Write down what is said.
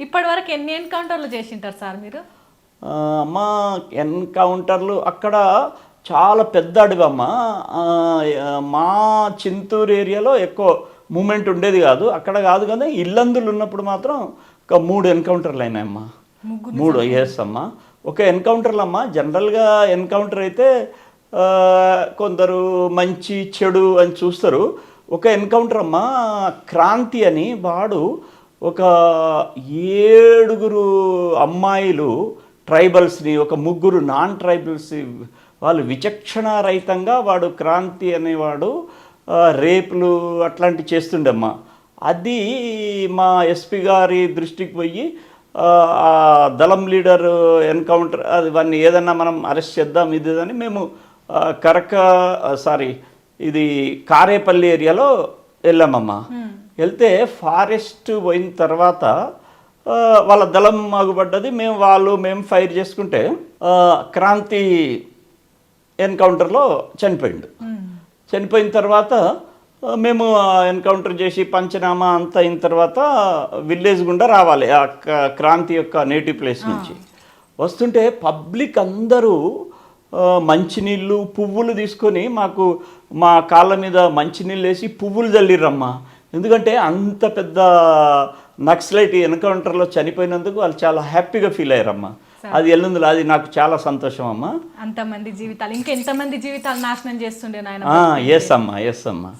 ఇప్పటి వరకు ఎన్ని ఎన్కౌంటర్లు చేసింటారు సార్ మీరు? అమ్మ ఎన్కౌంటర్లు అక్కడ చాలా పెద్ద అడవి అమ్మ. మా చింతూరు ఏరియాలో ఎక్కువ మూమెంట్ ఉండేది కాదు, అక్కడ కాదు కానీ ఇల్లందులు ఉన్నప్పుడు మాత్రం ఒక 3 ఎన్కౌంటర్లు అయినాయమ్మా. 3 ఎస్ అమ్మా. ఒక ఎన్కౌంటర్లు అమ్మ. జనరల్గా ఎన్కౌంటర్ అయితే కొందరు మంచి చెడు అని చూస్తారు. ఒక ఎన్కౌంటర్ అమ్మ, క్రాంతి అని వాడు ఒక 7 అమ్మాయిలు ట్రైబల్స్ని, ఒక 3 నాన్ ట్రైబల్స్, వాళ్ళు విచక్షణారహితంగా వాడు క్రాంతి అనేవాడు రేపులు అట్లాంటివి చేస్తుండమ్మా. అది మా ఎస్పీ గారి దృష్టికి పోయి ఆ దళం లీడర్ ఎన్కౌంటర్ అది వాడిని ఏదన్నా మనం అరెస్ట్ చేద్దాం ఇది అని మేము ఇది కారేపల్లి ఏరియాలో వెళ్ళామమ్మా. వెళ్తే ఫారెస్ట్ పోయిన తర్వాత వాళ్ళ దళం ఆగుపడ్డది. మేము ఫైర్ చేసుకుంటే క్రాంతి ఎన్కౌంటర్లో చనిపోయిండు. చనిపోయిన తర్వాత మేము ఎన్కౌంటర్ చేసి పంచనామా అంతా అయిన తర్వాత విలేజ్ గుండా రావాలి ఆ క్రాంతి యొక్క నేటివ్ ప్లేస్ నుంచి. వస్తుంటే పబ్లిక్ అందరూ మంచినీళ్ళు పువ్వులు తీసుకొని మా కాళ్ళ మీద మంచినీళ్ళు వేసి పువ్వులు చల్లిర్రమ్మా. ఎందుకంటే అంత పెద్ద నక్సలైట్ ఎన్కౌంటర్లో చనిపోయినందుకు వాళ్ళు చాలా హ్యాపీగా ఫీల్ అయ్యారమ్మా. అది ఎల్లుందిలో అది నాకు చాలా సంతోషం అమ్మా. అంతమంది జీవితాలు, ఇంకెంతమంది జీవితాలు నాశనం చేస్తుండే నాయన. ఎస్ అమ్మా.